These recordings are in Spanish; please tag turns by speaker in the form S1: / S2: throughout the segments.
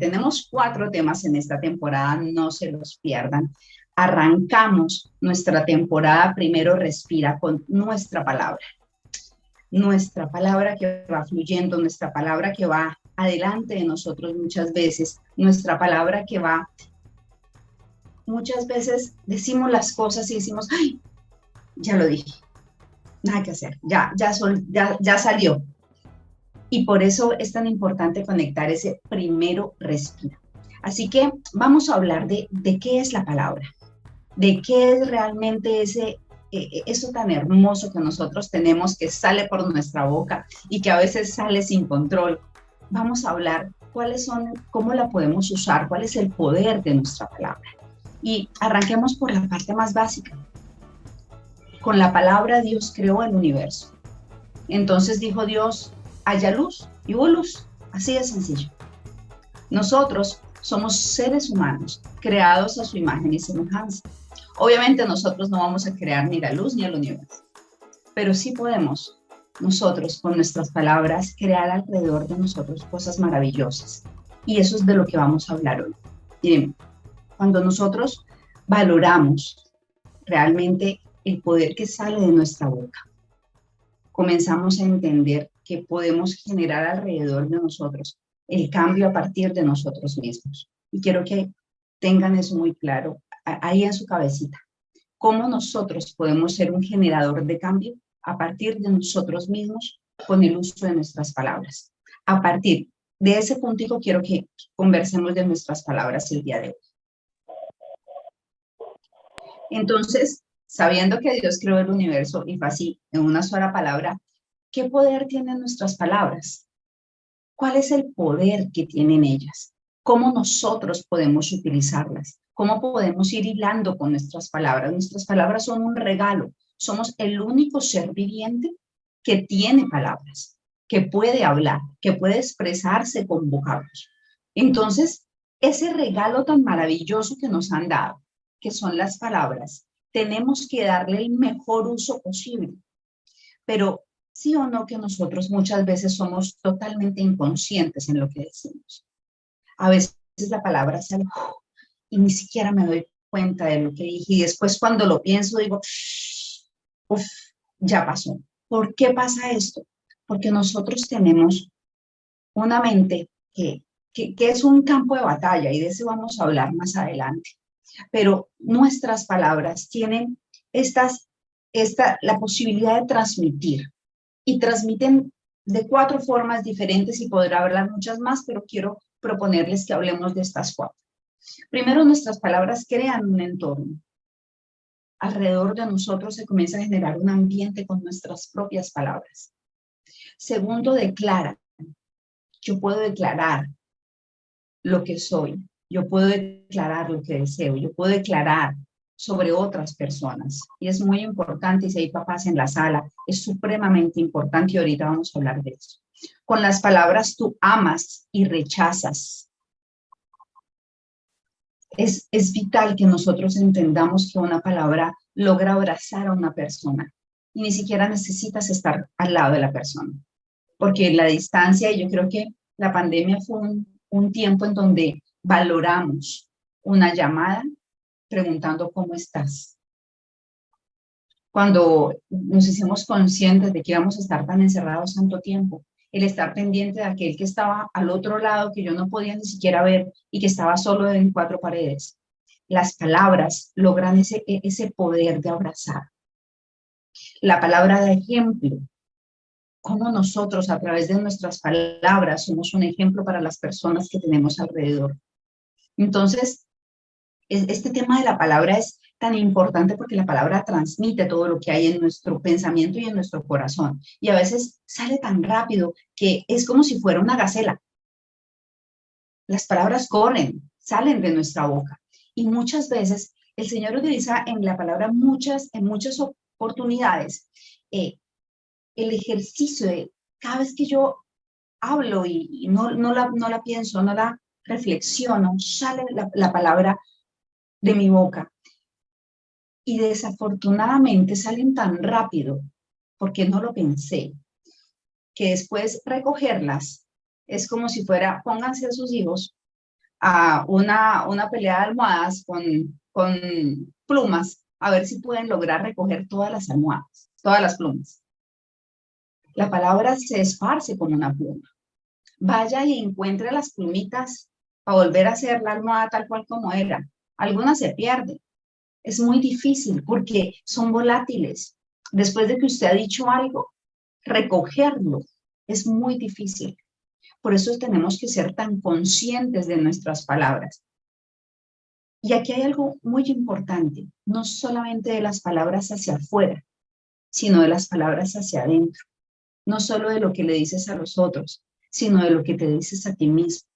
S1: tenemos 4 temas en esta temporada, no se los pierdan. Arrancamos nuestra temporada Primero Respira con nuestra palabra que va fluyendo, nuestra palabra que va adelante de nosotros muchas veces, nuestra palabra que va, muchas veces decimos las cosas y decimos, ay, ya lo dije, nada que hacer, ya salió. Y por eso es tan importante conectar ese primero respira. Así que vamos a hablar de qué es la palabra, de qué es realmente eso tan hermoso que nosotros tenemos, que sale por nuestra boca y que a veces sale sin control. Vamos a hablar cómo la podemos usar, cuál es el poder de nuestra palabra. Y arranquemos por la parte más básica. Con la palabra Dios creó el universo. Entonces dijo Dios, haya luz, y hubo luz. Así de sencillo. Nosotros somos seres humanos, creados a su imagen y semejanza. Obviamente nosotros no vamos a crear ni la luz ni el universo, pero sí podemos nosotros con nuestras palabras crear alrededor de nosotros cosas maravillosas. Y eso es de lo que vamos a hablar hoy. Miren, cuando nosotros valoramos realmente el poder que sale de nuestra boca, comenzamos a entender que podemos generar alrededor de nosotros el cambio a partir de nosotros mismos. Y quiero que tengan eso muy claro ahí en su cabecita. ¿Cómo nosotros podemos ser un generador de cambio a partir de nosotros mismos con el uso de nuestras palabras? A partir de ese puntico quiero que conversemos de nuestras palabras el día de hoy. Entonces, sabiendo que Dios creó el universo y fue así, en una sola palabra, ¿qué poder tienen nuestras palabras? ¿Cuál es el poder que tienen ellas? ¿Cómo nosotros podemos utilizarlas? ¿Cómo podemos ir hilando con nuestras palabras? Nuestras palabras son un regalo. Somos el único ser viviente que tiene palabras, que puede hablar, que puede expresarse con vocablos. Entonces, ese regalo tan maravilloso que nos han dado, que son las palabras, tenemos que darle el mejor uso posible. Pero sí o no que nosotros muchas veces somos totalmente inconscientes en lo que decimos. A veces la palabra sale y ni siquiera me doy cuenta de lo que dije y después cuando lo pienso digo, uff, ya pasó. ¿Por qué pasa esto? Porque nosotros tenemos una mente que es un campo de batalla y de eso vamos a hablar más adelante. Pero nuestras palabras tienen la posibilidad de transmitir y transmiten de 4 formas diferentes y podrá hablar muchas más, pero quiero proponerles que hablemos de estas 4. Primero, nuestras palabras crean un entorno. Alrededor de nosotros se comienza a generar un ambiente con nuestras propias palabras. Segundo, declara. Yo puedo declarar lo que soy. Yo puedo declarar lo que deseo. Yo puedo declarar sobre otras personas. Y es muy importante, y si hay papás en la sala, es supremamente importante y ahorita vamos a hablar de eso. Con las palabras tú amas y rechazas. Es vital que nosotros entendamos que una palabra logra abrazar a una persona y ni siquiera necesitas estar al lado de la persona. Porque la distancia, y yo creo que la pandemia fue un tiempo en donde valoramos una llamada preguntando cómo estás. Cuando nos hicimos conscientes de que íbamos a estar tan encerrados tanto tiempo, el estar pendiente de aquel que estaba al otro lado, que yo no podía ni siquiera ver y que estaba solo en 4 paredes. Las palabras logran ese poder de abrazar. La palabra de ejemplo. Cómo nosotros a través de nuestras palabras somos un ejemplo para las personas que tenemos alrededor. Entonces, este tema de la palabra es tan importante porque la palabra transmite todo lo que hay en nuestro pensamiento y en nuestro corazón. Y a veces sale tan rápido que es como si fuera una gacela. Las palabras corren, salen de nuestra boca. Y muchas veces el Señor utiliza en la palabra en muchas oportunidades el ejercicio de cada vez que yo hablo y no la pienso, no la reflexiono, sale la palabra de mi boca. Y desafortunadamente salen tan rápido, porque no lo pensé, que después recogerlas es como si fuera, pónganse a sus hijos a una pelea de almohadas con plumas, a ver si pueden lograr recoger todas las almohadas, todas las plumas. La palabra se esparce como una pluma. Vaya y encuentre las plumitas para volver a hacer la almohada tal cual como era. Algunas se pierden. Es muy difícil porque son volátiles. Después de que usted ha dicho algo, recogerlo es muy difícil. Por eso tenemos que ser tan conscientes de nuestras palabras. Y aquí hay algo muy importante, no solamente de las palabras hacia afuera, sino de las palabras hacia adentro. No solo de lo que le dices a los otros, sino de lo que te dices a ti mismo.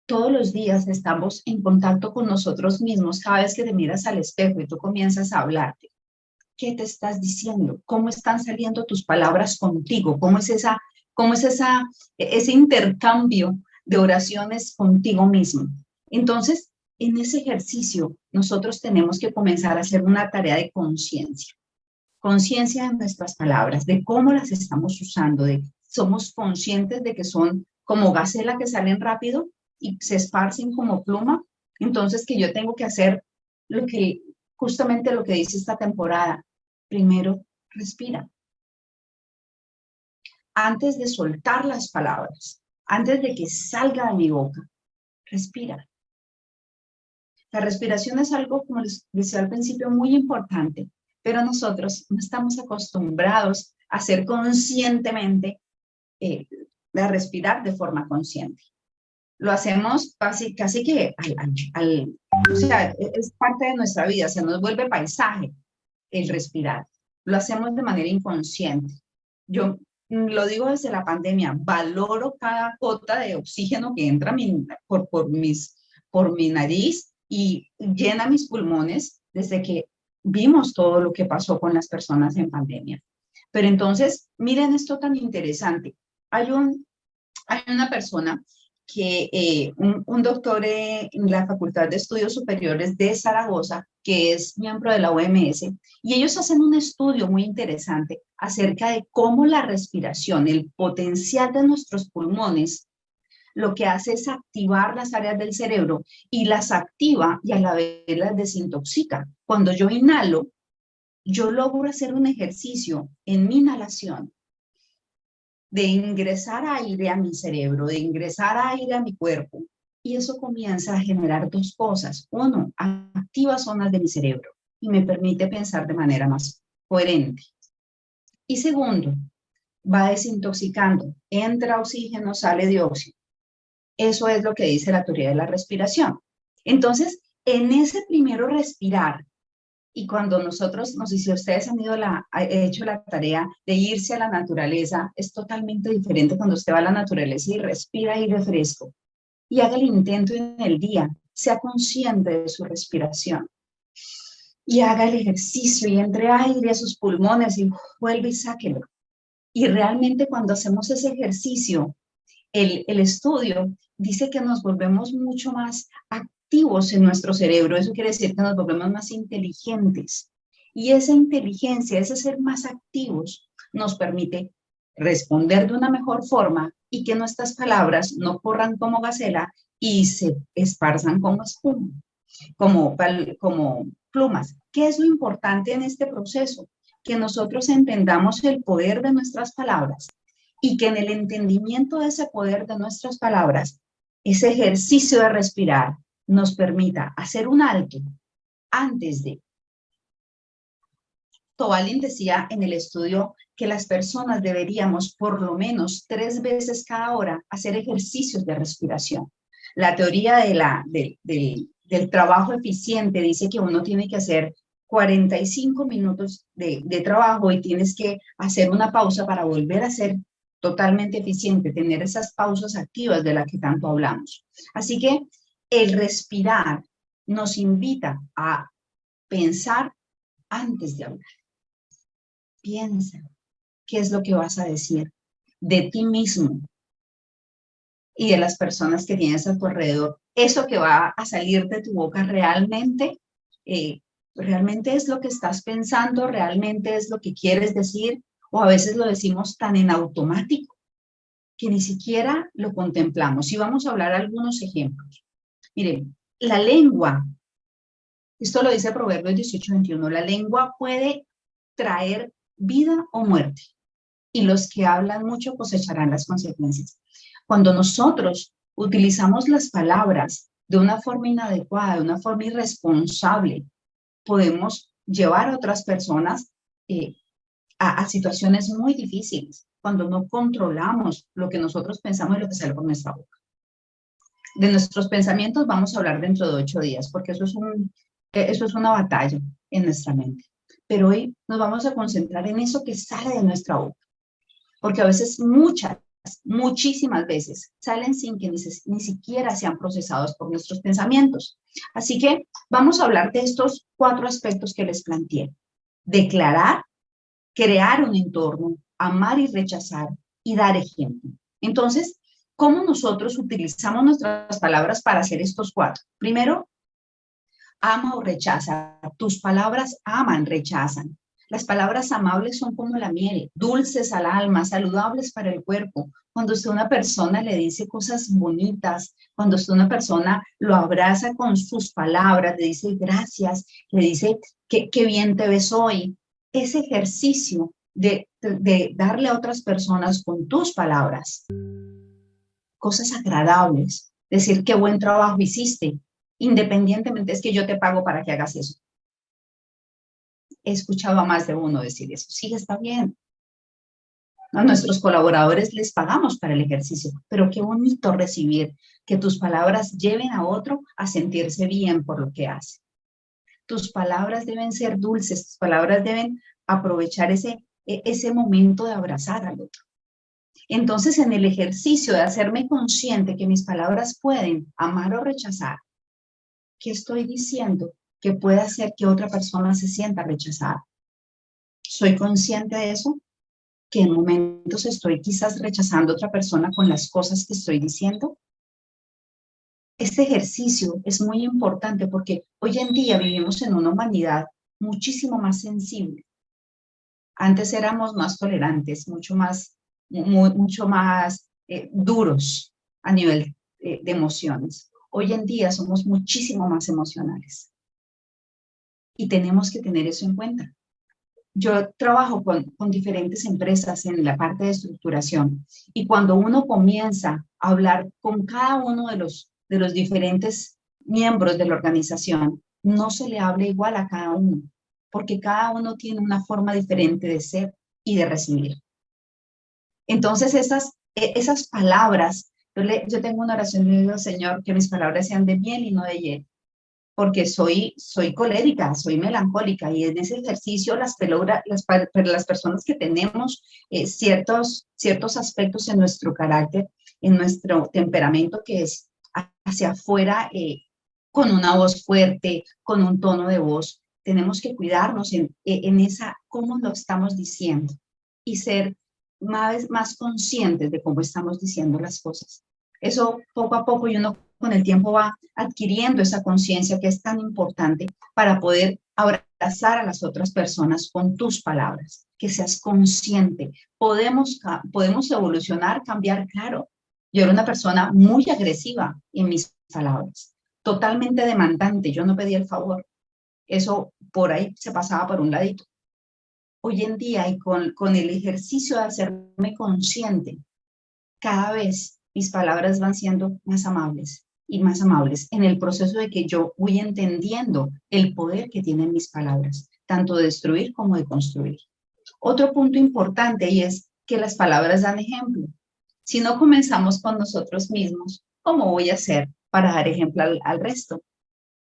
S1: Todos los días estamos en contacto con nosotros mismos cada vez que te miras al espejo y tú comienzas a hablarte. ¿Qué te estás diciendo? ¿Cómo están saliendo tus palabras contigo? ¿Cómo es ese intercambio de oraciones contigo mismo? Entonces, en ese ejercicio, nosotros tenemos que comenzar a hacer una tarea de conciencia. Conciencia de nuestras palabras, de cómo las estamos usando, de somos conscientes de que son como gacela que salen rápido y se esparcen como pluma. Entonces, que yo tengo que hacer justamente lo que dice esta temporada. Primero, respira. Antes de soltar las palabras, antes de que salga de mi boca, respira. La respiración es algo, como les decía al principio, muy importante, pero nosotros no estamos acostumbrados a hacer conscientemente, a respirar de forma consciente. Lo hacemos casi que o sea, es parte de nuestra vida, se nos vuelve paisaje el respirar. Lo hacemos de manera inconsciente. Yo lo digo desde la pandemia, valoro cada gota de oxígeno que entra por mi nariz y llena mis pulmones desde que vimos todo lo que pasó con las personas en pandemia. Pero entonces, miren esto tan interesante. Hay una persona un doctor en la Facultad de Estudios Superiores de Zaragoza, que es miembro de la OMS, y ellos hacen un estudio muy interesante acerca de cómo la respiración, el potencial de nuestros pulmones, lo que hace es activar las áreas del cerebro y las activa y a la vez las desintoxica. Cuando yo inhalo, yo logro hacer un ejercicio en mi inhalación de ingresar aire a mi cerebro, de ingresar aire a mi cuerpo. Y eso comienza a generar dos cosas. Uno, activa zonas de mi cerebro y me permite pensar de manera más coherente. Y segundo, va desintoxicando. Entra oxígeno, sale dióxido. Eso es lo que dice la teoría de la respiración. Entonces, en ese primero respirar, y cuando nosotros, no sé si ustedes han hecho la tarea de irse a la naturaleza, es totalmente diferente cuando usted va a la naturaleza y respira aire fresco. Y haga el intento en el día, sea consciente de su respiración. Y haga el ejercicio y entre aire a sus pulmones y vuelve y sáquelo. Y realmente cuando hacemos ese ejercicio, el estudio dice que nos volvemos mucho más activos en nuestro cerebro. Eso quiere decir que nos volvemos más inteligentes. Y esa inteligencia, ese ser más activos, nos permite responder de una mejor forma y que nuestras palabras no corran como gacela y se esparzan como espuma, como plumas. ¿Qué es lo importante en este proceso? Que nosotros entendamos el poder de nuestras palabras y que en el entendimiento de ese poder de nuestras palabras, ese ejercicio de respirar nos permita hacer un alto antes de. Tobalin decía en el estudio que las personas deberíamos por lo menos 3 veces cada hora hacer ejercicios de respiración. La teoría del trabajo eficiente dice que uno tiene que hacer 45 minutos de trabajo y tienes que hacer una pausa para volver a ser totalmente eficiente, tener esas pausas activas de las que tanto hablamos. Así que el respirar nos invita a pensar antes de hablar. Piensa, ¿qué es lo que vas a decir de ti mismo y de las personas que tienes a tu alrededor? Eso que va a salir de tu boca realmente es lo que estás pensando, realmente es lo que quieres decir, o a veces lo decimos tan en automático que ni siquiera lo contemplamos. Y vamos a hablar algunos ejemplos. Miren, la lengua, esto lo dice Proverbios 18:21, la lengua puede traer vida o muerte, y los que hablan mucho cosecharán las consecuencias. Cuando nosotros utilizamos las palabras de una forma inadecuada, de una forma irresponsable, podemos llevar a otras personas a situaciones muy difíciles, cuando no controlamos lo que nosotros pensamos y lo que sale por nuestra boca. De nuestros pensamientos vamos a hablar dentro de 8 días, porque eso es una batalla en nuestra mente. Pero hoy nos vamos a concentrar en eso que sale de nuestra boca, porque a veces muchísimas veces salen sin que ni siquiera sean procesados por nuestros pensamientos. Así que vamos a hablar de estos 4 aspectos que les planteé. Declarar, crear un entorno, amar y rechazar y dar ejemplo. Entonces, ¿cómo nosotros utilizamos nuestras palabras para hacer estos 4? Primero, ama o rechaza. Tus palabras aman, rechazan. Las palabras amables son como la miel, dulces al alma, saludables para el cuerpo. Cuando usted a una persona le dice cosas bonitas, cuando usted a una persona lo abraza con sus palabras, le dice gracias, le dice qué bien te ves hoy, ese ejercicio de darle a otras personas con tus palabras cosas agradables, decir qué buen trabajo hiciste, independientemente es que yo te pago para que hagas eso. He escuchado a más de uno decir eso. Sí, está bien. A nuestros colaboradores les pagamos para el ejercicio, pero qué bonito recibir que tus palabras lleven a otro a sentirse bien por lo que hace. Tus palabras deben ser dulces, tus palabras deben aprovechar ese momento de abrazar al otro. Entonces, en el ejercicio de hacerme consciente que mis palabras pueden amar o rechazar, ¿qué estoy diciendo que puede hacer que otra persona se sienta rechazada? ¿Soy consciente de eso? Que en momentos estoy quizás rechazando a otra persona con las cosas que estoy diciendo. Este ejercicio es muy importante porque hoy en día vivimos en una humanidad muchísimo más sensible. Antes éramos más tolerantes, mucho más duros a nivel de emociones. Hoy en día somos muchísimo más emocionales y tenemos que tener eso en cuenta. Yo trabajo con diferentes empresas en la parte de estructuración y cuando uno comienza a hablar con cada uno de los diferentes miembros de la organización, no se le habla igual a cada uno, porque cada uno tiene una forma diferente de ser y de recibir. Entonces, esas palabras, yo tengo una oración y digo, Señor, que mis palabras sean de miel y no de hiel, porque soy colérica, soy melancólica, y en ese ejercicio las personas que tenemos ciertos aspectos en nuestro carácter, en nuestro temperamento, que es hacia afuera, con una voz fuerte, con un tono de voz, tenemos que cuidarnos en cómo lo estamos diciendo y ser más conscientes de cómo estamos diciendo las cosas. Eso poco a poco y uno con el tiempo va adquiriendo esa conciencia que es tan importante para poder abrazar a las otras personas con tus palabras, que seas consciente. Podemos evolucionar, cambiar, claro. Yo era una persona muy agresiva en mis palabras, totalmente demandante, yo no pedía el favor. Eso por ahí se pasaba por un ladito. Hoy en día y con el ejercicio de hacerme consciente, cada vez mis palabras van siendo más amables y más amables en el proceso de que yo voy entendiendo el poder que tienen mis palabras, tanto de destruir como de construir. Otro punto importante y es que las palabras dan ejemplo. Si no comenzamos con nosotros mismos, ¿cómo voy a hacer para dar ejemplo al resto?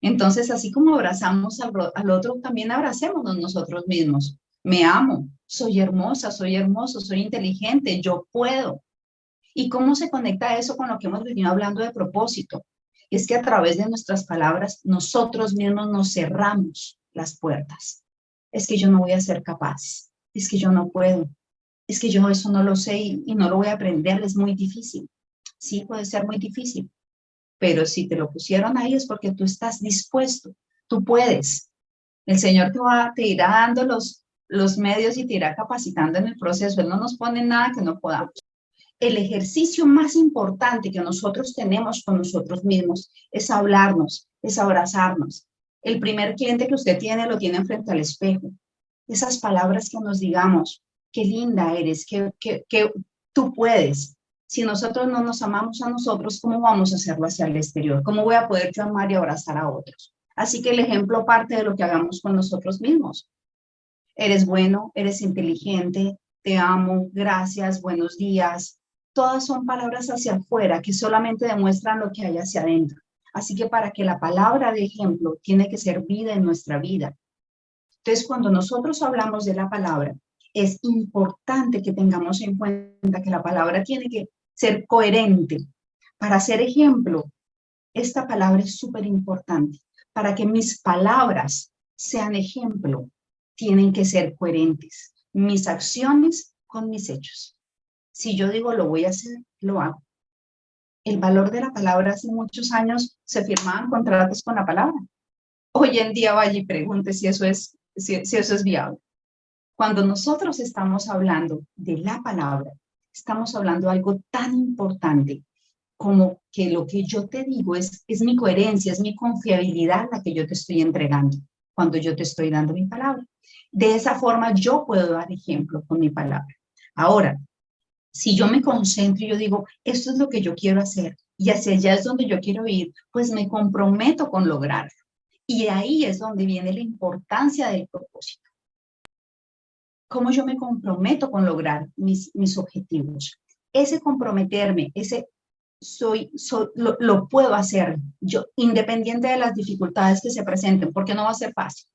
S1: Entonces, así como abrazamos al otro, también abracémonos nosotros mismos. Me amo, soy hermosa, soy hermoso, soy inteligente, yo puedo. ¿Y cómo se conecta eso con lo que hemos venido hablando de propósito? Es que a través de nuestras palabras, nosotros mismos nos cerramos las puertas. Es que yo no voy a ser capaz, es que yo no puedo, es que yo eso no lo sé y no lo voy a aprender, es muy difícil. Sí, puede ser muy difícil, pero si te lo pusieron ahí es porque tú estás dispuesto, tú puedes. El Señor te irá dando los medios y te irá capacitando en el proceso. Él no nos pone nada que no podamos. el ejercicio más importante que nosotros tenemos con nosotros mismos es hablarnos, es abrazarnos. El primer cliente que usted tiene lo tiene frente al espejo. Esas palabras que nos digamos, qué linda eres, que tú puedes. Si nosotros no nos amamos a nosotros, ¿cómo vamos a hacerlo hacia el exterior? ¿Cómo voy a poder yo amar y abrazar a otros? Así que el ejemplo parte de lo que hagamos con nosotros mismos. Eres bueno, eres inteligente, te amo, gracias, buenos días. Todas son palabras hacia afuera que solamente demuestran lo que hay hacia adentro. Así que para que la palabra de ejemplo tiene que ser vida en nuestra vida. Entonces, cuando nosotros hablamos de la palabra, es importante que tengamos en cuenta que la palabra tiene que ser coherente. Para ser ejemplo, esta palabra es súper importante. Para que mis palabras sean ejemplo, tienen que ser coherentes. Mis acciones con mis hechos. Si yo digo lo voy a hacer, lo hago. El valor de la palabra hace muchos años se firmaban contratos con la palabra. Hoy en día vaya y pregunte si eso es viable. Cuando nosotros estamos hablando de la palabra, estamos hablando de algo tan importante como que lo que yo te digo es mi coherencia, es mi confiabilidad la que yo te estoy entregando cuando yo te estoy dando mi palabra. De esa forma yo puedo dar ejemplo con mi palabra. Ahora, si yo me concentro y yo digo, esto es lo que yo quiero hacer y hacia allá es donde yo quiero ir, pues me comprometo con lograrlo. Y ahí es donde viene la importancia del propósito. ¿Cómo yo me comprometo con lograr mis objetivos? Ese comprometerme, lo puedo hacer yo, independiente de las dificultades que se presenten, porque no va a ser fácil.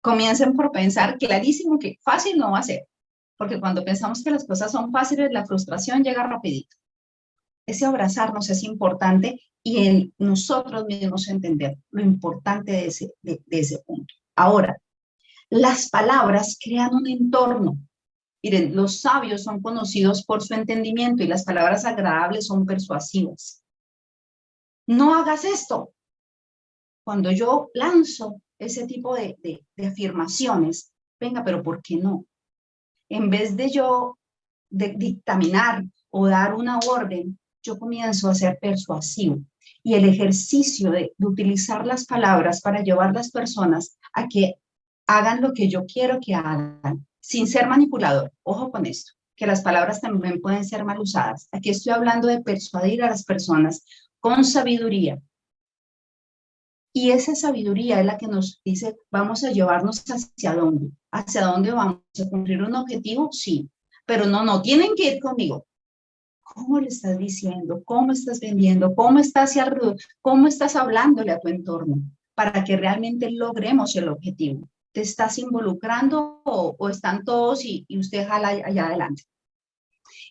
S1: Comiencen por pensar clarísimo que fácil no va a ser, porque cuando pensamos que las cosas son fáciles, la frustración llega rapidito. Ese abrazarnos es importante y nosotros mismos entender lo importante de ese punto. Ahora, las palabras crean un entorno. Miren, los sabios son conocidos por su entendimiento y las palabras agradables son persuasivas. No hagas esto. Cuando yo lanzo ese tipo de afirmaciones, venga, pero ¿por qué no? En vez de yo dictaminar o dar una orden, yo comienzo a ser persuasivo. Y el ejercicio de utilizar las palabras para llevar a las personas a que hagan lo que yo quiero que hagan, sin ser manipulador. Ojo con esto, que las palabras también pueden ser mal usadas. Aquí estoy hablando de persuadir a las personas con sabiduría. Y esa sabiduría es la que nos dice, vamos a llevarnos hacia dónde. ¿Hacia dónde vamos? ¿A cumplir un objetivo? Sí. Pero no, tienen que ir conmigo. ¿Cómo le estás diciendo? ¿Cómo estás vendiendo? ¿Cómo estás hablándole a tu entorno? Para que realmente logremos el objetivo. ¿Te estás involucrando o están todos y usted jala allá adelante?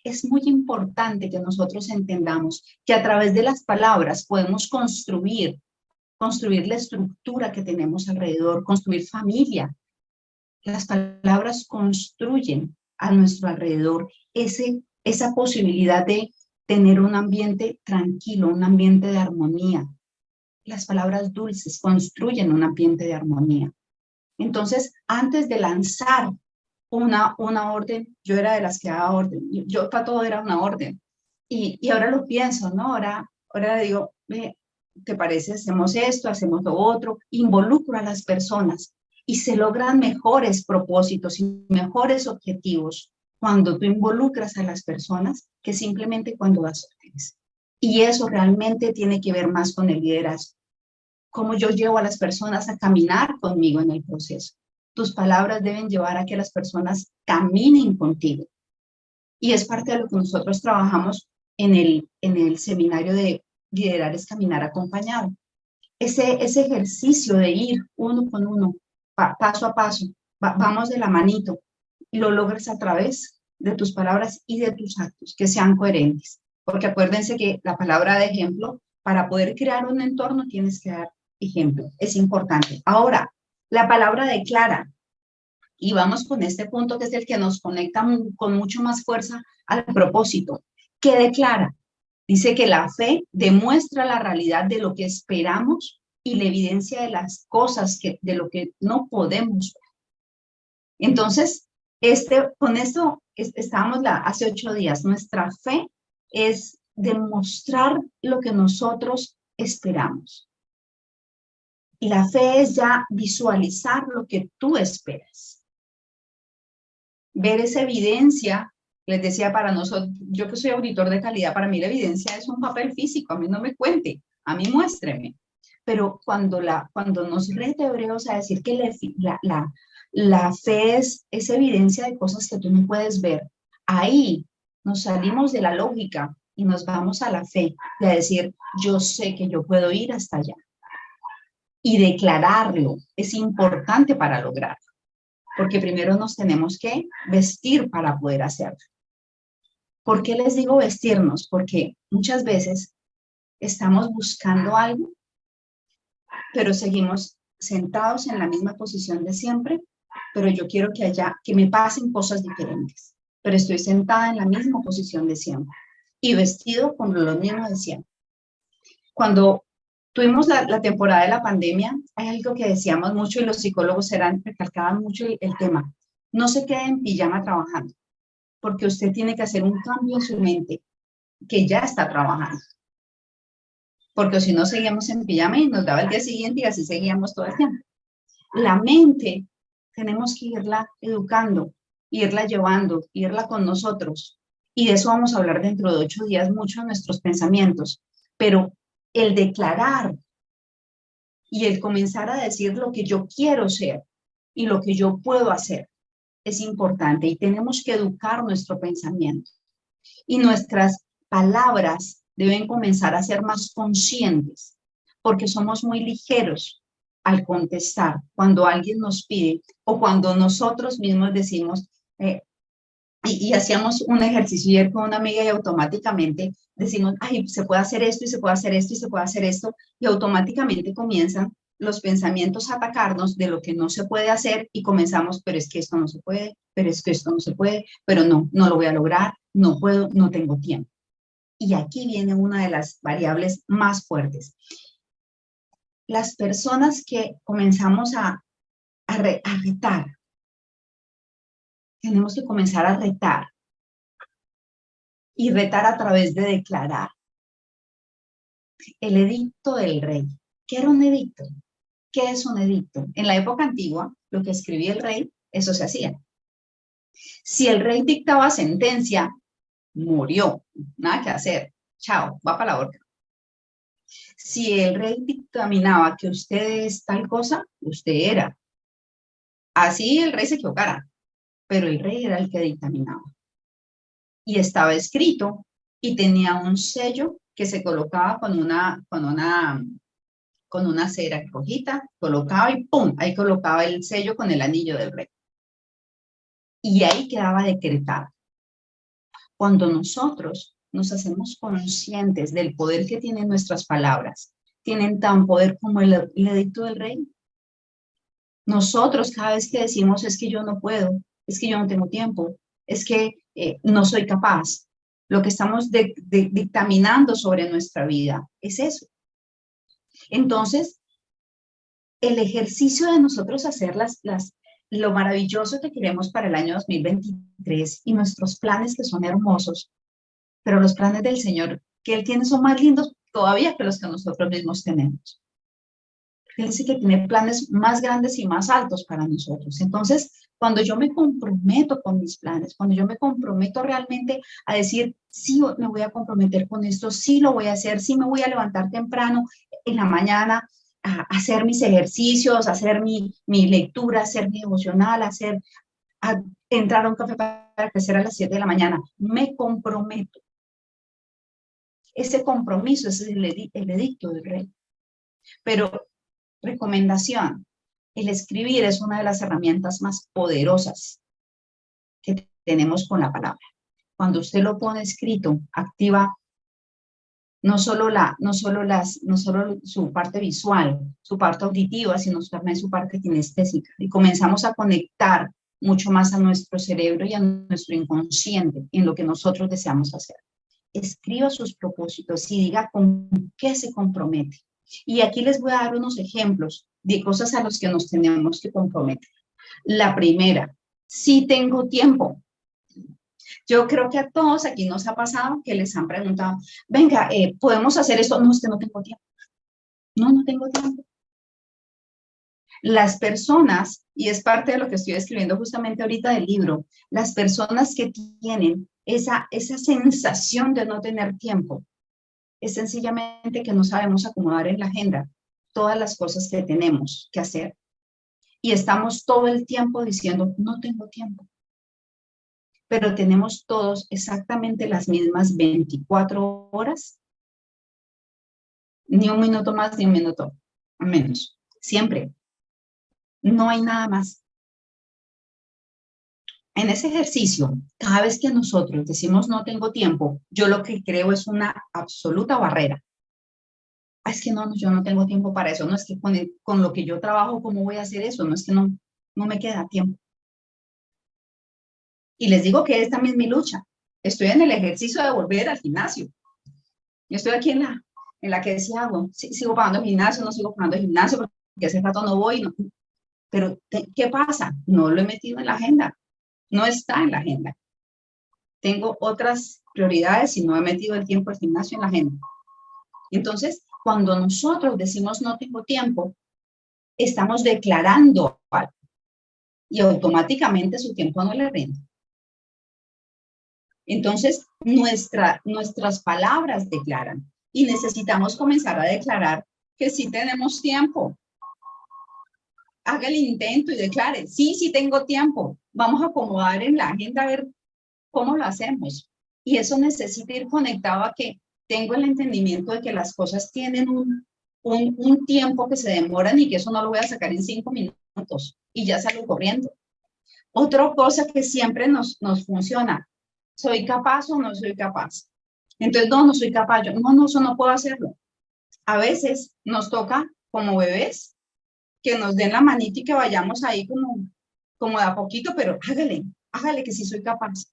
S1: Es muy importante que nosotros entendamos que a través de las palabras podemos construir la estructura que tenemos alrededor, construir familia. Las palabras construyen a nuestro alrededor esa posibilidad de tener un ambiente tranquilo, un ambiente de armonía. Las palabras dulces construyen un ambiente de armonía. Entonces, antes de lanzar una orden, yo era de las que daba orden. Yo para todo era una orden. Y ahora lo pienso, ¿no? Ahora digo, ¿te parece? Hacemos esto, hacemos lo otro. Involucro a las personas y se logran mejores propósitos y mejores objetivos cuando tú involucras a las personas que simplemente cuando das órdenes. Y eso realmente tiene que ver más con el liderazgo. Cómo yo llevo a las personas a caminar conmigo en el proceso. Tus palabras deben llevar a que las personas caminen contigo. Y es parte de lo que nosotros trabajamos en el seminario de liderar es caminar acompañado. Ese ejercicio de ir uno con uno, paso a paso, vamos de la manito, y lo logres a través de tus palabras y de tus actos, que sean coherentes. Porque acuérdense que la palabra de ejemplo, para poder crear un entorno tienes que dar ejemplo, es importante. Ahora, la palabra declara, y vamos con este punto que es el que nos conecta con mucho más fuerza al propósito. ¿Qué declara? Dice que la fe demuestra la realidad de lo que esperamos y la evidencia de las cosas de lo que no podemos ver. Entonces, Con esto estábamos hace 8 días. Nuestra fe es demostrar lo que nosotros esperamos. Y la fe es ya visualizar lo que tú esperas. Ver esa evidencia, les decía para nosotros, yo que soy auditor de calidad, para mí la evidencia es un papel físico, a mí no me cuente, a mí muéstreme. Pero cuando nos reta Hebreos a decir que la fe es evidencia de cosas que tú no puedes ver, ahí nos salimos de la lógica y nos vamos a la fe y a decir, yo sé que yo puedo ir hasta allá. Y declararlo es importante para lograrlo, porque primero nos tenemos que vestir para poder hacerlo. ¿Por qué les digo vestirnos? Porque muchas veces estamos buscando algo, pero seguimos sentados en la misma posición de siempre, pero yo quiero que me pasen cosas diferentes, pero estoy sentada en la misma posición de siempre y vestido con lo mismo de siempre. Cuando tuvimos la temporada de la pandemia, hay algo que decíamos mucho y los psicólogos recalcaban mucho el tema. No se quede en pijama trabajando, porque usted tiene que hacer un cambio en su mente que ya está trabajando. Porque si no, seguíamos en pijama y nos daba el día siguiente y así seguíamos todo el tiempo. La mente tenemos que irla educando, irla llevando, irla con nosotros. Y de eso vamos a hablar dentro de 8 días, mucho de nuestros pensamientos. Pero el declarar y el comenzar a decir lo que yo quiero ser y lo que yo puedo hacer es importante y tenemos que educar nuestro pensamiento. Y nuestras palabras deben comenzar a ser más conscientes porque somos muy ligeros al contestar cuando alguien nos pide o cuando nosotros mismos decimos, y hacíamos un ejercicio ayer con una amiga y automáticamente decimos, ay, se puede hacer esto y se puede hacer esto y se puede hacer esto, y automáticamente comienzan los pensamientos a atacarnos de lo que no se puede hacer y comenzamos, pero es que esto no se puede, pero es que esto no se puede, pero no lo voy a lograr, no puedo, no tengo tiempo. Y aquí viene una de las variables más fuertes. Las personas que comenzamos a retar, tenemos que comenzar a retar y retar a través de declarar. El edicto del rey. ¿Qué era un edicto? ¿Qué es un edicto? En la época antigua, lo que escribía el rey, eso se hacía. Si el rey dictaba sentencia, murió, nada que hacer, chao, va para la horca. Si el rey dictaminaba que usted es tal cosa, usted era. Así el rey se equivocara, pero el rey era el que dictaminaba. Y estaba escrito y tenía un sello que se colocaba con una cera rojita, colocaba y ¡pum! Ahí colocaba el sello con el anillo del rey. Y ahí quedaba decretado. Cuando nosotros nos hacemos conscientes del poder que tienen nuestras palabras, tienen tan poder como el edicto del rey. Nosotros cada vez que decimos es que yo no puedo, es que yo no tengo tiempo, es que no soy capaz, lo que estamos dictaminando sobre nuestra vida es eso. Entonces, el ejercicio de nosotros hacer lo maravilloso que queremos para el año 2023 y nuestros planes que son hermosos, pero los planes del Señor que Él tiene son más lindos todavía que los que nosotros mismos tenemos. Él dice que tiene planes más grandes y más altos para nosotros. Entonces, cuando yo me comprometo con mis planes, cuando yo me comprometo realmente a decir, sí, me voy a comprometer con esto, sí lo voy a hacer, sí me voy a levantar temprano en la mañana, a hacer mis ejercicios, a hacer mi lectura, a hacer mi devocional, a entrar a un café para crecer a las 7 de la mañana. Me comprometo. Ese compromiso es el edicto del rey. Pero, recomendación, el escribir es una de las herramientas más poderosas que tenemos con la palabra. Cuando usted lo pone escrito, activa no solo su parte visual, su parte auditiva, sino también su parte kinestésica. Y comenzamos a conectar mucho más a nuestro cerebro y a nuestro inconsciente en lo que nosotros deseamos hacer. Escriba sus propósitos y diga con qué se compromete. Y aquí les voy a dar unos ejemplos de cosas a las que nos tenemos que comprometer. La primera, Sí tengo tiempo. Yo creo que a todos aquí nos ha pasado que les han preguntado, venga, ¿podemos hacer esto? No, es que no tengo tiempo. No, no tengo tiempo. Las personas, y es parte de lo que estoy escribiendo justamente ahorita del libro, las personas que tienen esa sensación de no tener tiempo, es sencillamente que no sabemos acomodar en la agenda todas las cosas que tenemos que hacer. Y estamos todo el tiempo diciendo, no tengo tiempo. Pero tenemos todos exactamente las mismas 24 horas, ni un minuto más, ni un minuto menos. Siempre. No hay nada más. En ese ejercicio, cada vez que nosotros decimos no tengo tiempo, yo lo que creo es una absoluta barrera. Ah, es que no, yo no tengo tiempo para eso. No es que con lo que yo trabajo, ¿cómo voy a hacer eso? No es que no me queda tiempo. Y les digo que esta es mi lucha. Estoy en el ejercicio de volver al gimnasio. Yo estoy aquí en la que decía, hago, sigo pagando el gimnasio, no sigo pagando el gimnasio, porque hace rato no voy. No. Pero, ¿qué pasa? No lo he metido en la agenda. No está en la agenda. Tengo otras prioridades y no he metido el tiempo del gimnasio en la agenda. Entonces, cuando nosotros decimos no tengo tiempo, estamos declarando algo y automáticamente su tiempo no le rinde. Entonces, nuestras palabras declaran y necesitamos comenzar a declarar que sí tenemos tiempo. Haga el intento y declare, sí tengo tiempo. Vamos a acomodar en la agenda a ver cómo lo hacemos. Y eso necesita ir conectado a que tengo el entendimiento de que las cosas tienen un tiempo que se demoran y que eso no lo voy a sacar en 5 minutos y ya salgo corriendo. Otra cosa que siempre nos funciona, ¿soy capaz o no soy capaz? Entonces, no soy capaz. Yo, no, eso no puedo hacerlo. A veces nos toca, como bebés, que nos den la manita y que vayamos ahí como de a poquito, pero hágale que sí soy capaz.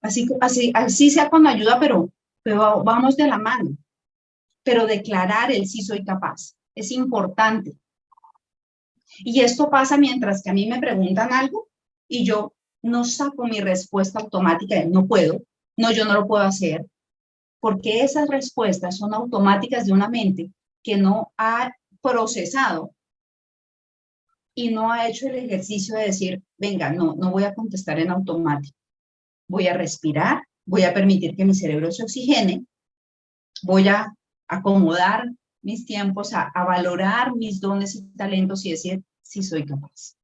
S1: Así sea con ayuda, pero vamos de la mano. Pero declarar el sí soy capaz es importante. Y esto pasa mientras que a mí me preguntan algo y yo no saco mi respuesta automática de no puedo, no, yo no lo puedo hacer, porque esas respuestas son automáticas de una mente que no ha procesado y no ha hecho el ejercicio de decir, venga, no voy a contestar en automático, voy a respirar, voy a permitir que mi cerebro se oxigene, voy a acomodar mis tiempos, a valorar mis dones y talentos y decir si soy capaz.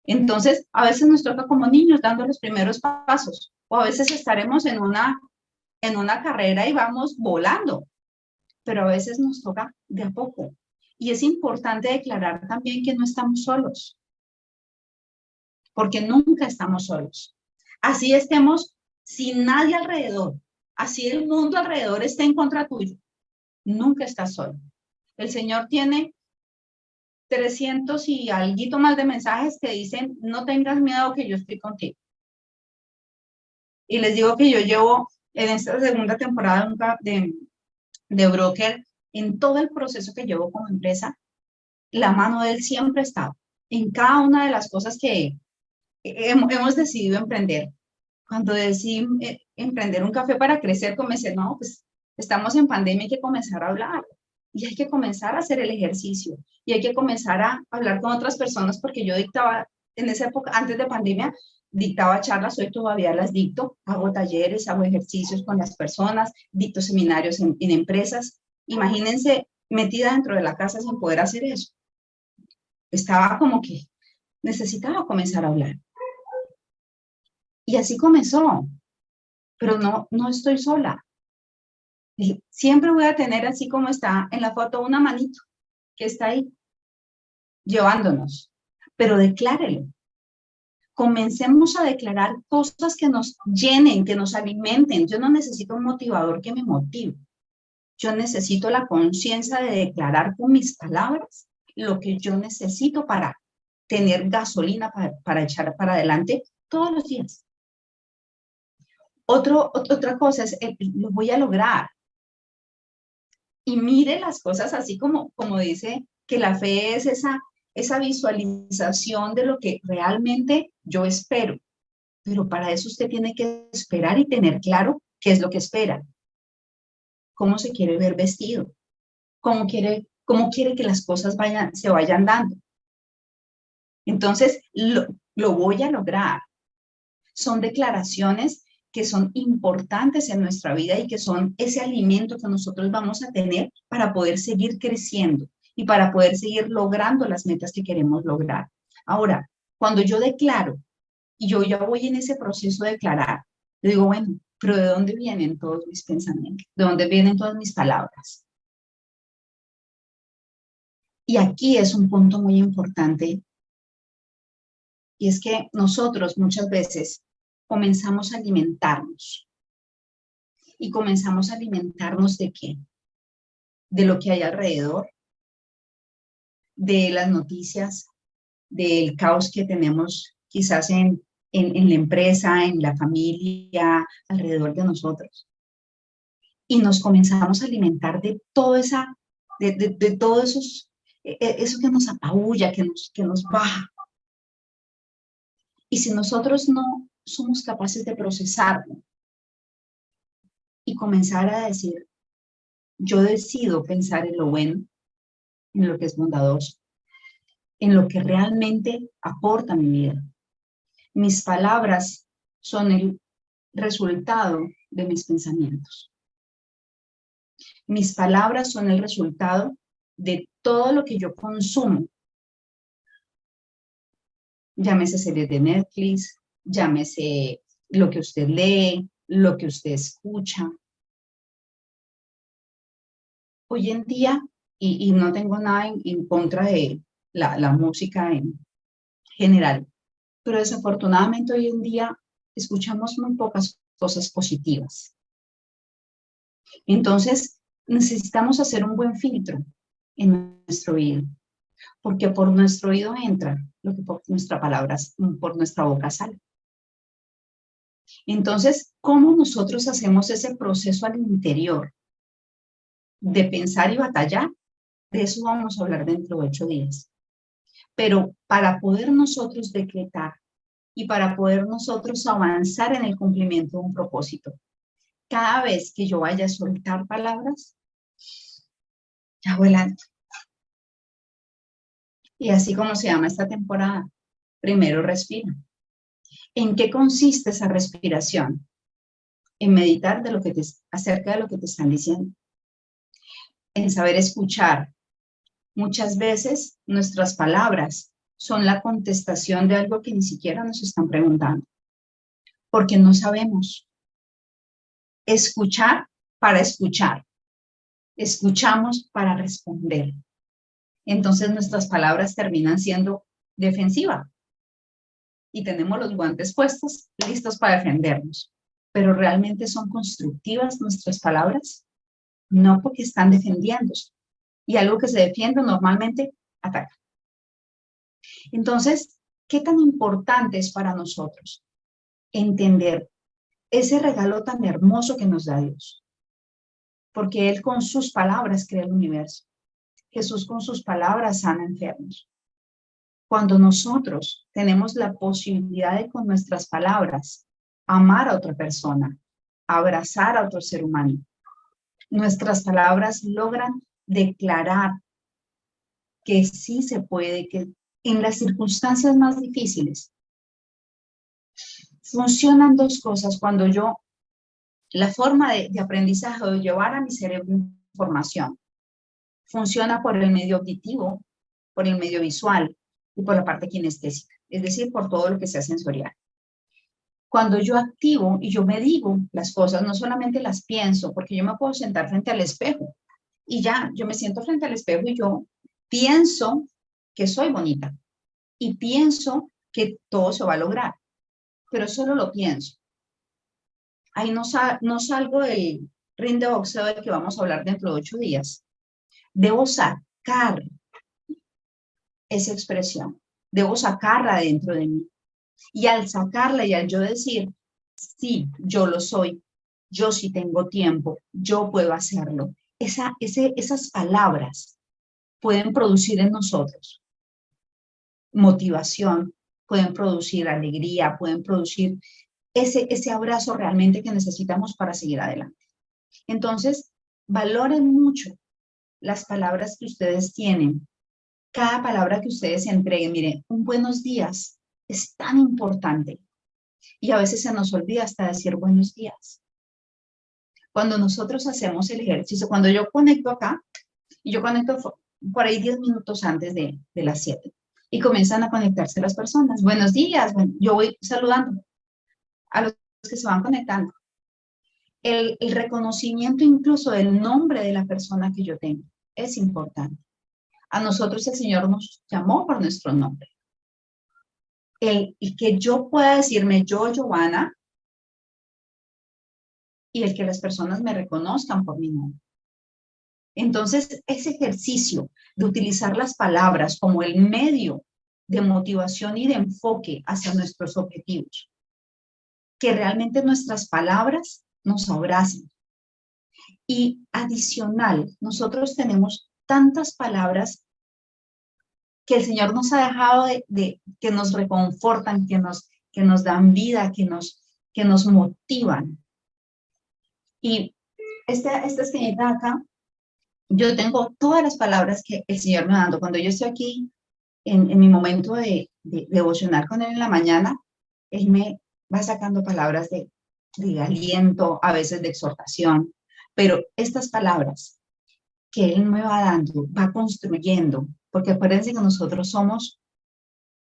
S1: Entonces, a veces nos toca como niños dando los primeros pasos, o a veces estaremos en una carrera y vamos volando, pero a veces nos toca de a poco. Y es importante declarar también que no estamos solos, porque nunca estamos solos. Así estemos sin nadie alrededor, así el mundo alrededor esté en contra tuyo, nunca estás solo. El Señor tiene 300 y algo más de mensajes que dicen, no tengas miedo que yo estoy contigo. Y les digo que yo llevo en esta segunda temporada de Broker, en todo el proceso que llevo como empresa, la mano de él siempre ha estado en cada una de las cosas que hemos decidido emprender. Cuando decidí emprender un café para crecer, comencé, no, pues estamos en pandemia, hay que comenzar a hablar y hay que comenzar a hacer el ejercicio y hay que comenzar a hablar con otras personas porque yo dictaba, en esa época, antes de pandemia, dictaba charlas, hoy todavía las dicto, hago talleres, hago ejercicios con las personas, dicto seminarios en empresas. Imagínense metida dentro de la casa sin poder hacer eso. Estaba como que necesitaba comenzar a hablar. Y así comenzó, pero no estoy sola. Y siempre voy a tener, así como está en la foto, una manito que está ahí llevándonos, pero declárelo. Comencemos a declarar cosas que nos llenen, que nos alimenten. Yo no necesito un motivador que me motive. Yo necesito la conciencia de declarar con mis palabras lo que yo necesito para tener gasolina para echar para adelante todos los días. Otra cosa es, lo voy a lograr. Y mire las cosas así como dice que la fe es esa visualización de lo que realmente yo espero. Pero para eso usted tiene que esperar y tener claro qué es lo que espera. Cómo se quiere ver vestido. Cómo quiere que las cosas se vayan dando. Entonces, lo voy a lograr. Son declaraciones que son importantes en nuestra vida y que son ese alimento que nosotros vamos a tener para poder seguir creciendo y para poder seguir logrando las metas que queremos lograr. Ahora, cuando yo declaro y yo ya voy en ese proceso de declarar, yo digo, bueno, pero ¿de dónde vienen todos mis pensamientos? ¿De dónde vienen todas mis palabras? Y aquí es un punto muy importante, y es que nosotros muchas veces comenzamos a alimentarnos. ¿Y comenzamos a alimentarnos de qué? De lo que hay alrededor, de las noticias, del caos que tenemos quizás en la empresa, en la familia, alrededor de nosotros. Y nos comenzamos a alimentar de todo de todo eso que nos apabulla, que nos baja. Y si nosotros no somos capaces de procesarlo y comenzar a decir, yo decido pensar en lo bueno, en lo que es bondadoso, en lo que realmente aporta a mi vida. Mis palabras son el resultado de mis pensamientos. Mis palabras son el resultado de todo lo que yo consumo. Llámese series de Netflix, llámese lo que usted lee, lo que usted escucha. Hoy en día, y no tengo nada en contra de la música en general, pero desafortunadamente hoy en día escuchamos muy pocas cosas positivas. Entonces, necesitamos hacer un buen filtro en nuestro oído, porque por nuestro oído entra lo que por por nuestra boca sale. Entonces, ¿cómo nosotros hacemos ese proceso al interior de pensar y batallar? De eso vamos a hablar dentro de 8 días. Pero para poder nosotros decretar y para poder nosotros avanzar en el cumplimiento de un propósito, cada vez que yo vaya a soltar palabras, hago el alto. Y así como se llama esta temporada, primero respira. ¿En qué consiste esa respiración? En meditar acerca de lo que te están diciendo. En saber escuchar. Muchas veces nuestras palabras son la contestación de algo que ni siquiera nos están preguntando, porque no sabemos. Escuchar para escuchar. Escuchamos para responder. Entonces nuestras palabras terminan siendo defensivas y tenemos los guantes puestos, listos para defendernos. Pero realmente son constructivas nuestras palabras, no porque están defendiéndose. Y algo que se defiende normalmente ataca. Entonces, ¿qué tan importante es para nosotros entender ese regalo tan hermoso que nos da Dios? Porque Él con sus palabras crea el universo. Jesús con sus palabras sana enfermos. Cuando nosotros tenemos la posibilidad de con nuestras palabras amar a otra persona, abrazar a otro ser humano, nuestras palabras logran declarar que sí se puede, que en las circunstancias más difíciles funcionan dos cosas. Cuando la forma de aprendizaje o de llevar a mi cerebro información funciona por el medio auditivo, por el medio visual y por la parte kinestésica, es decir, por todo lo que sea sensorial. Cuando yo activo y yo me digo las cosas, no solamente las pienso, porque yo me puedo sentar frente al espejo y ya, yo me siento frente al espejo y yo pienso que soy bonita y pienso que todo se va a lograr, pero solo lo pienso. Ahí no salgo del ring de boxeo del que vamos a hablar dentro de 8 días. Debo sacar esa expresión, debo sacarla dentro de mí. Y al sacarla y al yo decir, sí, yo lo soy, yo sí tengo tiempo, yo puedo hacerlo, esas palabras pueden producir en nosotros motivación, pueden producir alegría, pueden producir ese abrazo realmente que necesitamos para seguir adelante. Entonces, valoren mucho las palabras que ustedes tienen, cada palabra que ustedes entreguen. Miren, un buenos días es tan importante y a veces se nos olvida hasta decir buenos días. Cuando nosotros hacemos el ejercicio, cuando yo conecto acá, y yo conecto por ahí 10 minutos antes de las 7, y comienzan a conectarse las personas. Buenos días, yo voy saludando a los que se van conectando. El reconocimiento incluso del nombre de la persona que yo tengo es importante. A nosotros el Señor nos llamó por nuestro nombre. El que yo pueda decirme yo, Giovanna, y el que las personas me reconozcan por mi nombre. Entonces, ese ejercicio de utilizar las palabras como el medio de motivación y de enfoque hacia nuestros objetivos, que realmente nuestras palabras nos abracen. Y adicional, nosotros tenemos tantas palabras que el Señor nos ha dejado que nos reconfortan, que nos dan vida, que nos motivan. Y esta esquinita acá, yo tengo todas las palabras que el Señor me ha dado. Cuando yo estoy aquí en mi momento de devocionar con Él en la mañana, Él me va sacando palabras de aliento, a veces de exhortación, pero estas palabras que Él me va dando, va construyendo, porque acuérdense que nosotros somos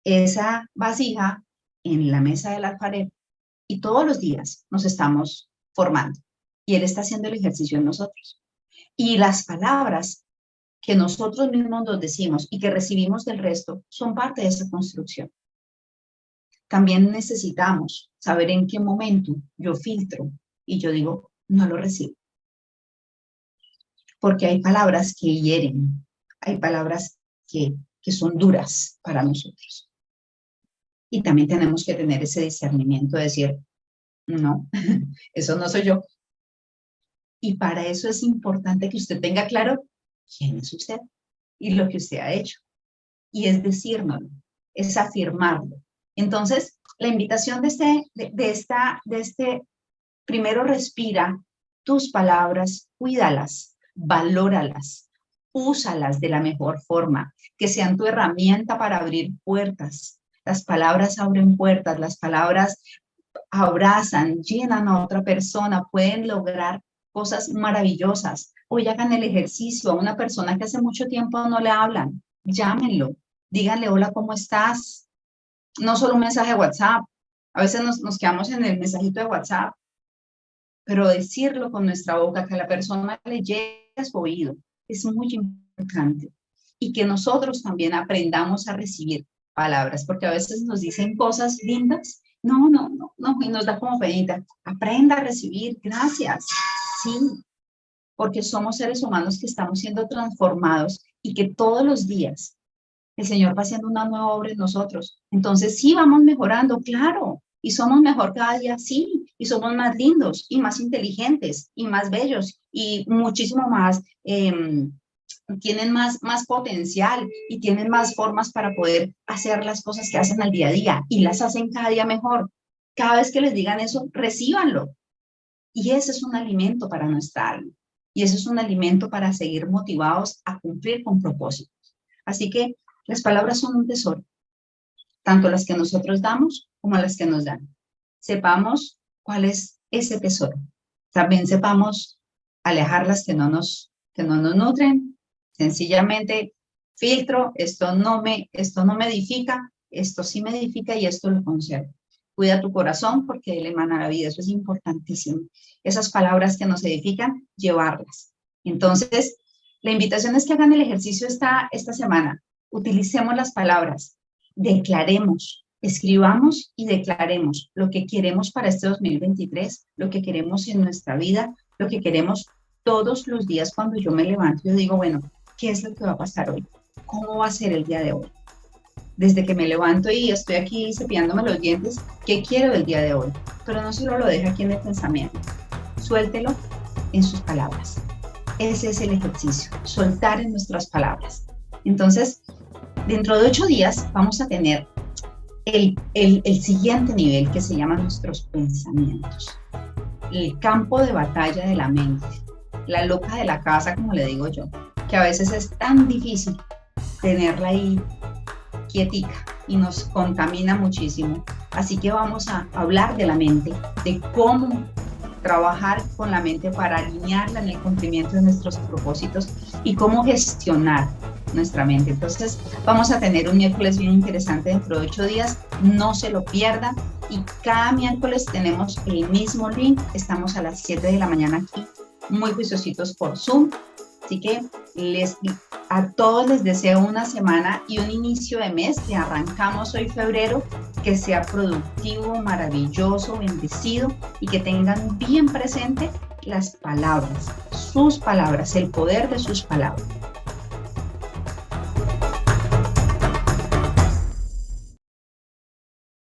S1: esa vasija en la mesa del alfarero y todos los días nos estamos formando y Él está haciendo el ejercicio en nosotros. Y las palabras que nosotros mismos nos decimos y que recibimos del resto son parte de esa construcción. También necesitamos saber en qué momento yo filtro y yo digo, no lo recibo. Porque hay palabras que hieren, hay palabras que son duras para nosotros. Y también tenemos que tener ese discernimiento de decir, no, eso no soy yo. Y para eso es importante que usted tenga claro quién es usted y lo que usted ha hecho. Y es decírnoslo, es afirmarlo. Entonces, la invitación de este primero respira tus palabras, cuídalas, valóralas, úsalas de la mejor forma, que sean tu herramienta para abrir puertas. Las palabras abren puertas, las palabras abrazan, llenan a otra persona, pueden lograr cosas maravillosas. Hoy hagan el ejercicio a una persona que hace mucho tiempo no le hablan, llámenlo, díganle hola, ¿cómo estás? No solo un mensaje de WhatsApp, a veces nos quedamos en el mensajito de WhatsApp, pero decirlo con nuestra boca, que a la persona le llegue a su oído, es muy importante. Y que nosotros también aprendamos a recibir palabras, porque a veces nos dicen cosas lindas, no, y nos da como penita. Aprenda a recibir, gracias, sí, porque somos seres humanos que estamos siendo transformados y que todos los días el Señor va haciendo una nueva obra en nosotros. Entonces sí vamos mejorando, claro, y somos mejor cada día, sí, y somos más lindos y más inteligentes y más bellos y muchísimo más, tienen más potencial y tienen más formas para poder hacer las cosas que hacen al día a día y las hacen cada día mejor. Cada vez que les digan eso, recíbanlo. Y ese es un alimento para nuestra alma. Y eso es un alimento para seguir motivados a cumplir con propósitos. Así que las palabras son un tesoro, tanto las que nosotros damos como las que nos dan. Sepamos cuál es ese tesoro. También sepamos alejar las que no nos nutren. Sencillamente filtro, esto no me edifica, esto sí me edifica y esto lo conservo. Cuida tu corazón porque de él emana la vida, eso es importantísimo. Esas palabras que nos edifican, llevarlas. Entonces, la invitación es que hagan el ejercicio esta semana. Utilicemos las palabras, declaremos, escribamos y declaremos lo que queremos para este 2023, lo que queremos en nuestra vida, lo que queremos todos los días cuando yo me levanto. Yo digo, bueno, ¿qué es lo que va a pasar hoy? ¿Cómo va a ser el día de hoy? Desde que me levanto y estoy aquí cepillándome los dientes, ¿qué quiero del día de hoy? Pero no solo lo deje aquí en el pensamiento, suéltelo en sus palabras. Ese es el ejercicio, soltar en nuestras palabras. Entonces, Dentro de 8 días vamos a tener el siguiente nivel que se llama nuestros pensamientos. El campo de batalla de la mente, la loca de la casa, como le digo yo, que a veces es tan difícil tenerla ahí quietica y nos contamina muchísimo. Así que vamos a hablar de la mente, de cómo trabajar con la mente para alinearla en el cumplimiento de nuestros propósitos y cómo gestionar nuestra mente. Entonces vamos a tener un miércoles bien interesante dentro de 8 días, no se lo pierdan, y cada miércoles tenemos el mismo link, estamos a las 7 de la mañana aquí, muy juiciositos por Zoom, así que a todos les deseo una semana y un inicio de mes que arrancamos hoy febrero, que sea productivo, maravilloso, bendecido, y que tengan bien presente las palabras, sus palabras, el poder de sus palabras.